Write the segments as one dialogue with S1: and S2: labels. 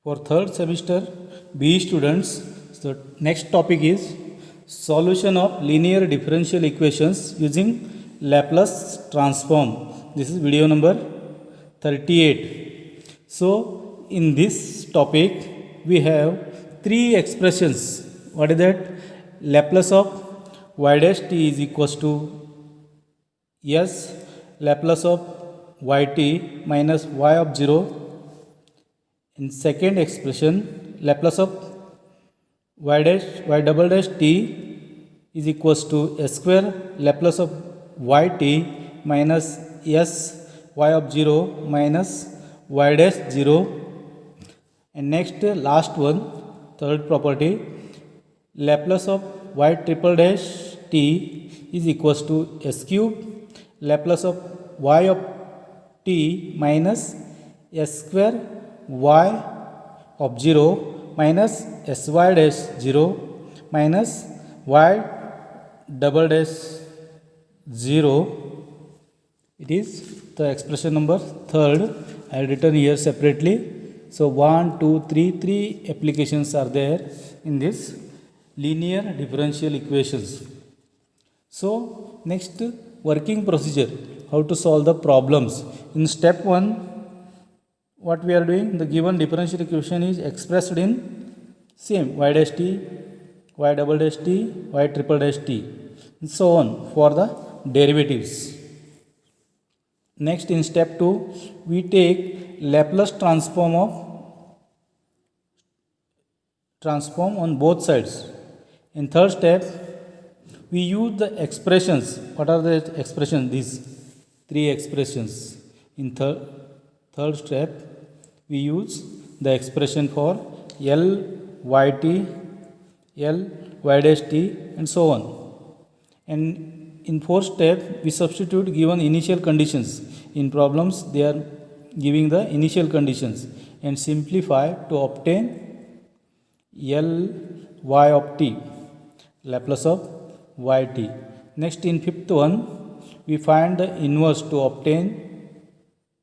S1: For third semester BE students, the next topic is solution of linear differential equations using Laplace transform. This is video number 38. So in this topic we have three expressions. What is that? Laplace of y dash t is equals to s Laplace of yt minus y of 0. In second expression, Laplace of y double dash t is equals to s square Laplace of yt minus s y of 0 minus y dash 0. And next, last one, third property, Laplace of y triple dash t is equals to s cube Laplace of y of t minus s square y of 0 minus sy dash 0 minus y double dash 0. It is the expression number third. I have written here separately. So 1, 2, 3, three applications are there in this linear differential equations. So next, working procedure, how to solve the problems. In step 1, what we are doing, the given differential equation is expressed in same y dash t, y double dash t, y triple dash t, and so on for the derivatives. Next, in step 2, we take Laplace transform on both sides. In third step, we use the expressions. What are the expressions? These three expressions. In third step, we use the expression for L yt, L y dash t, and so on. And in fourth step, we substitute given initial conditions. In problems, they are giving the initial conditions and simplify to obtain L y of t, Laplace of yt. Next, in fifth one, we find the inverse to obtain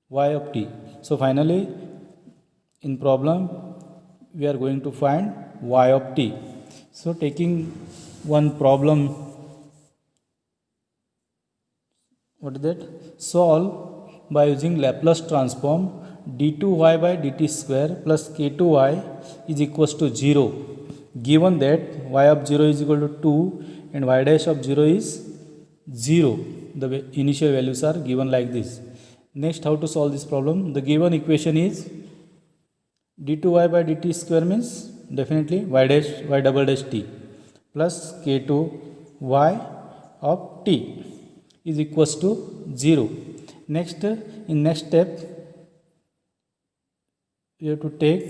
S1: y of t. So finally, in problem, we are going to find y of t. So taking one problem, what is that? Solve by using Laplace transform d2y by dt square plus k2y is equals to 0. Given that y of 0 is equal to 2 and y dash of 0 is 0. The initial values are given like this. Next, how to solve this problem? The given equation is d2y by dt square means definitely y double dash t plus k2y of t is equals to 0. Next, in next step, we have to take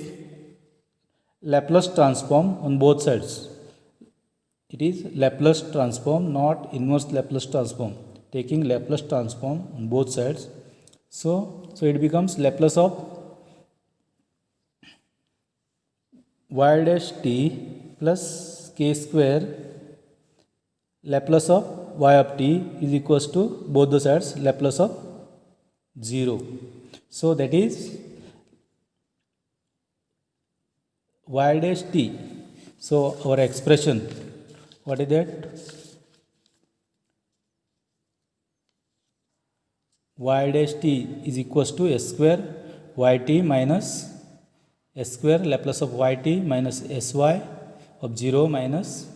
S1: Laplace transform on both sides. It is Laplace transform, not inverse Laplace transform. Taking Laplace transform on both sides. So it becomes Laplace of y dash t plus k square Laplace of y of t is equals to both the sides Laplace of 0. So that is y dash t. So our expression, what is that? Y dash t is equals to s square yt minus s square Laplace of yt minus sy of 0 minus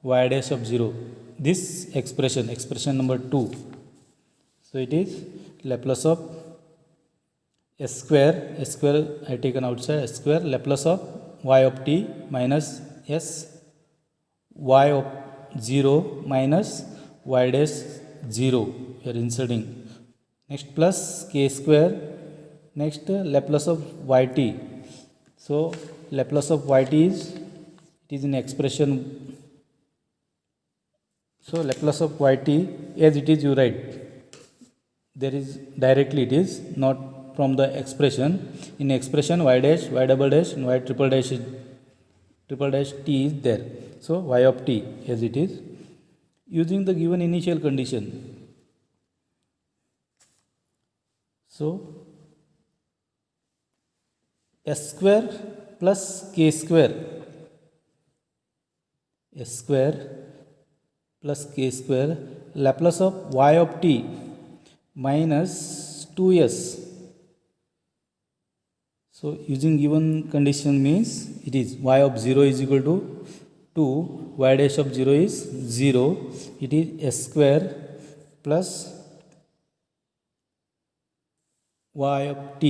S1: y dash of 0. This expression number 2. So it is Laplace of s square I taken outside, s square Laplace of y of t minus s y of 0 minus y dash 0. We are inserting. Next, plus k square. Next, Laplace of yt. So Laplace of yt is in expression. So Laplace of yt as it is you write. There is directly, it is not from the expression. In expression, y dash, y double dash, and y triple dash t is there. So y of t as it is, using the given initial condition. So s square plus k square, s square plus k square, Laplace of y of t minus 2s. So using given condition means it is y of 0 is equal to 2, y dash of 0 is 0, it is s square plus y of t.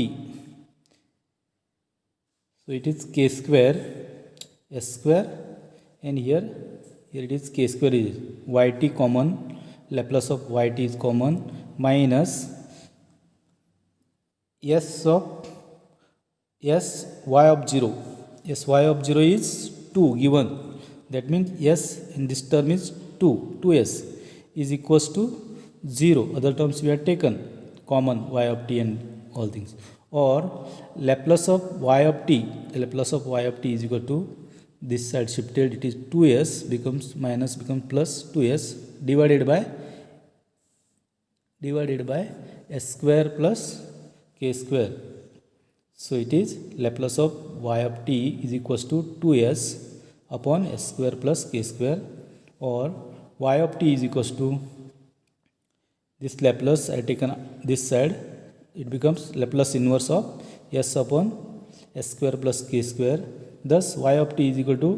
S1: So it is k square, s square, and here it is k square is yt common, Laplace of yt is common, minus s of s y of 0. S y of 0 is 2 given. That means s in this term is 2. 2s is equals to 0. Other terms we have taken common y of t and all things. Or Laplace of y of t. Laplace of y of t is equal to this side shifted. It is 2s becomes minus becomes plus 2s divided by s square plus k square. So it is Laplace of y of t is equals to 2s upon s square plus k square, or y of t is equals to this Laplace I taken this side, it becomes Laplace inverse of s upon s square plus k square. Thus y of t is equal to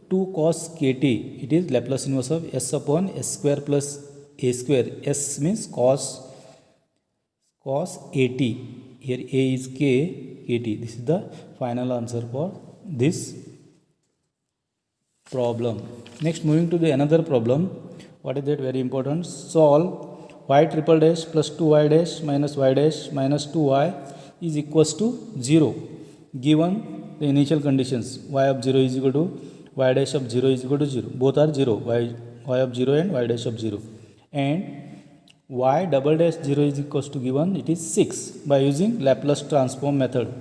S1: 2 cos kt. It is Laplace inverse of s upon s square plus a square. S means cos at. Here a is k, kt. This is the final answer for this problem. Next, moving to the another problem. What is that? Very important. Solve y triple dash plus 2y dash minus y dash minus 2y is equals to 0. Given the initial conditions, y of 0 is equal to y dash of 0 is equal to 0. Both are 0. Y of 0 and y dash of 0. And y double dash 0 is equals to given, it is 6 by using Laplace transform method.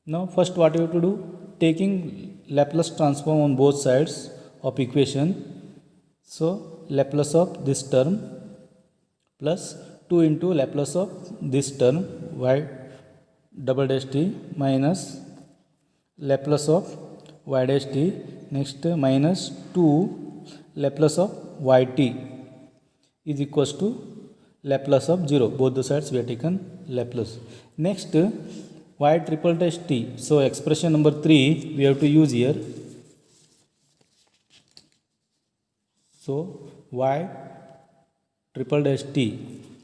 S1: Now first what you have to do, taking Laplace transform on both sides of equation. So Laplace of this term plus 2 into Laplace of this term y double dash t minus Laplace of y dash t, next minus 2 Laplace of yt is equals to Laplace of 0. Both the sides we have taken Laplace. Next y triple dash t. So expression number 3 we have to use here. So y triple dash t,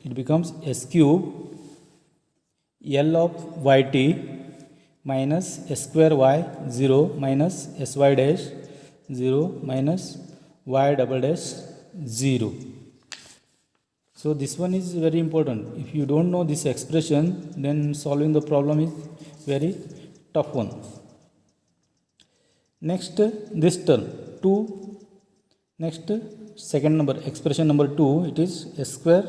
S1: it becomes s cube L of yt minus s square y 0 minus sy dash 0 minus y double dash 0. So this one is very important. If you don't know this expression, then solving the problem is very tough one. Next this term 2. Next second number, expression number 2, it is s square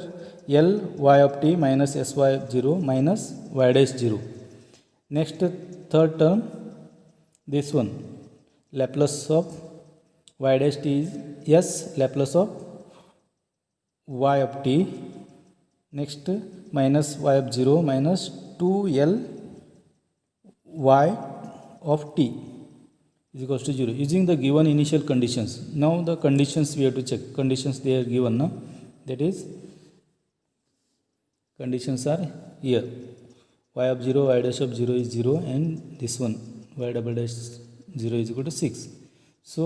S1: L y of t minus sy of 0 minus y dash 0. Next third term, this one, Laplace of y dash t is s Laplace of y of t. Next minus y of 0 minus 2l y of t is equals to 0 using the given initial conditions. Now the conditions we have to check. Conditions they are given, no? That is, conditions are here. Y of 0, y dash of 0 is 0, and this one y double dash 0 is equal to 6. So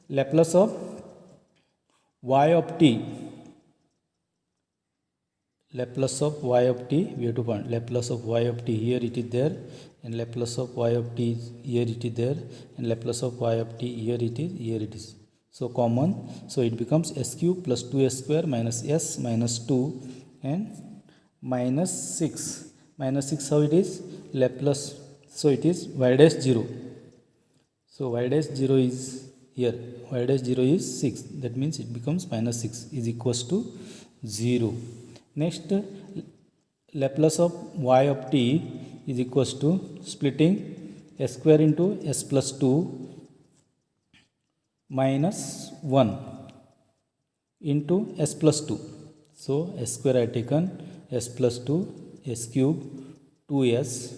S1: Laplace of y of t, Laplace of y of t we have to find. Laplace of y of t, here it is there, and Laplace of y of t is here it is there, and Laplace of y of t here it is. So common, so it becomes s cube plus 2s square minus s minus 2 and minus 6. Minus 6, how it is? Laplace, so it is y dash 0. So y dash 0 is here, y dash 0 is 6. That means it becomes minus 6 is equals to 0. Next, Laplace of y of t is equals to splitting s square into s plus 2 minus 1 into s plus 2. So s square I taken, s plus 2, s cube 2s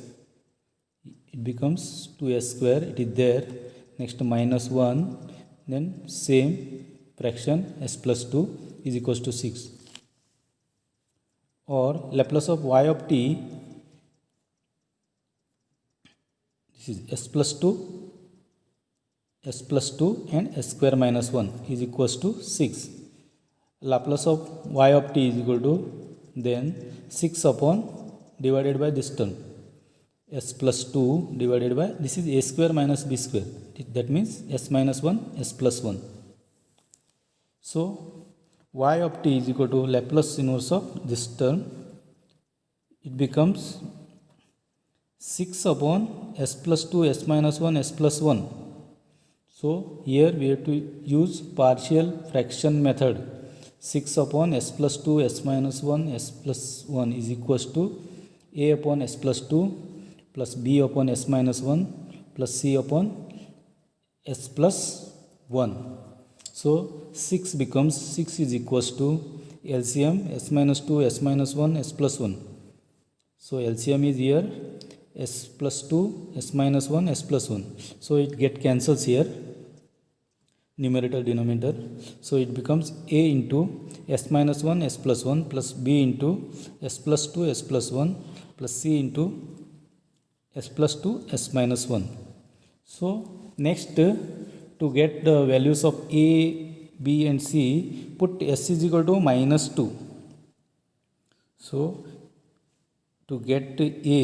S1: it becomes 2s square, it is there. Next minus 1, then same fraction s plus 2 is equals to 6. Or Laplace of y of t, this is s plus 2 and s square minus 1 is equals to 6. Laplace of y of t is equal to then 6 upon divided by this term s plus 2 divided by this is a square minus b square, that means s minus 1 s plus 1. So y of t is equal to Laplace inverse of this term, it becomes 6 upon s plus 2 s minus 1 s plus 1. So here we have to use partial fraction method. 6 upon s plus 2 s minus 1 s plus 1 is equals to a upon s plus 2 plus b upon s minus 1 plus c upon s plus 1. So 6 becomes 6 is equals to LCM s minus 2 s minus 1 s plus 1. So LCM is here s plus 2 s minus 1 s plus 1. So it get cancels here, numerator denominator. So it becomes a into s minus 1 s plus 1 plus b into s plus 2 s plus 1 plus c into s plus 2 s minus 1. So next to get the values of a, b and c, put s is equal to minus 2. So to get a,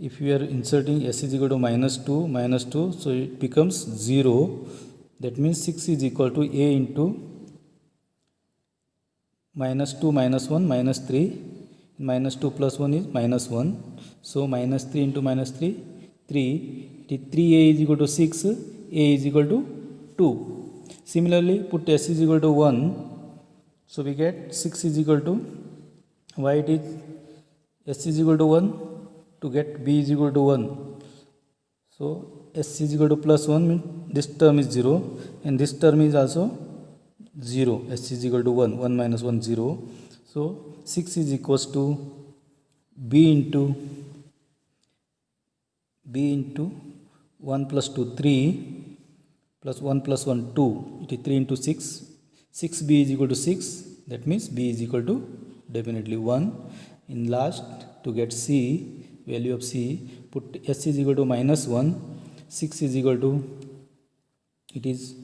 S1: if we are inserting s is equal to minus 2, so it becomes 0. That means 6 is equal to a into minus 2 minus 1 minus 3. Minus 2 plus 1 is minus 1. So minus 3 into minus 3, 3. 3a is equal to 6, a is equal to 2. Similarly, put s is equal to 1. So we get 6 is equal to, why it is s is equal to 1? To get b is equal to 1. So s is equal to plus 1 means this term is 0 and this term is also 0. S is equal to 1. 1 minus 1, 0. So 6 is equals to b into 1 plus 2, 3 plus 1 plus 1, 2. It is 3 into 6. 6b is equal to 6. That means b is equal to definitely 1. In last, to get c, value of c, put s is equal to minus 1. 6 is equal to, it is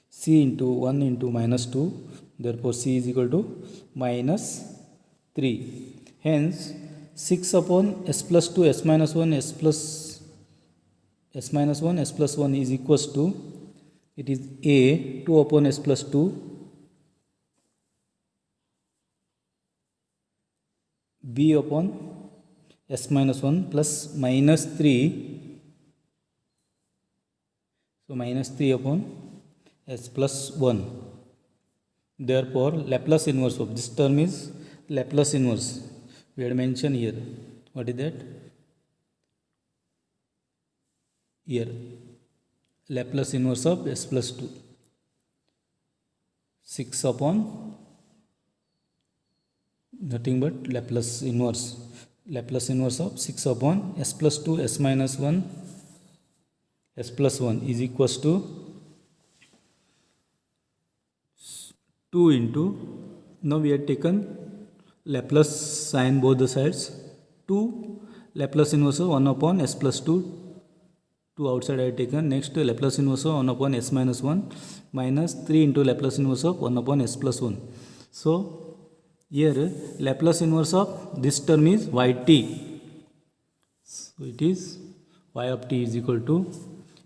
S1: c into 1 into minus 2. Therefore c is equal to minus 3. Hence 6 upon s plus 2 s minus 1 s minus 1 s plus 1 is equals to, it is a 2 upon s plus 2 b upon s minus 1 plus minus 3. So minus 3 upon s plus 1. Therefore Laplace inverse of this term is Laplace inverse. We had mentioned here. What is that? Here. Laplace inverse of s plus 2. 6 upon nothing but Laplace inverse. Laplace inverse of 6 upon s plus 2 s minus 1 s plus 1 is equals to 2 into, now we have taken Laplace sign both the sides, 2 Laplace inverse of 1 upon s plus 2, 2 outside I have taken. Next Laplace inverse of 1 upon s minus 1 minus 3 into Laplace inverse of 1 upon s plus 1. So here Laplace inverse of this term is yt. So it is y of t is equal to,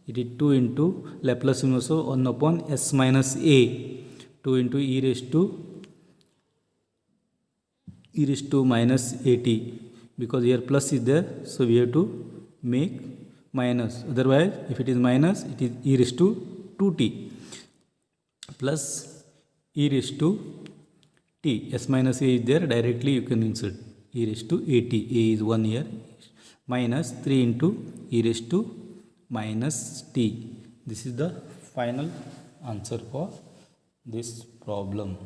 S1: it is 2 into Laplace inverse of 1 upon s minus a, 2 into e raised to minus at, because here plus is there, so we have to make minus. Otherwise if it is minus, it is e raised to 2t plus e raised to t. S minus a is there, directly you can insert e raised to at. A is 1 here, minus 3 into e raised to minus t. This is the final answer for this problem.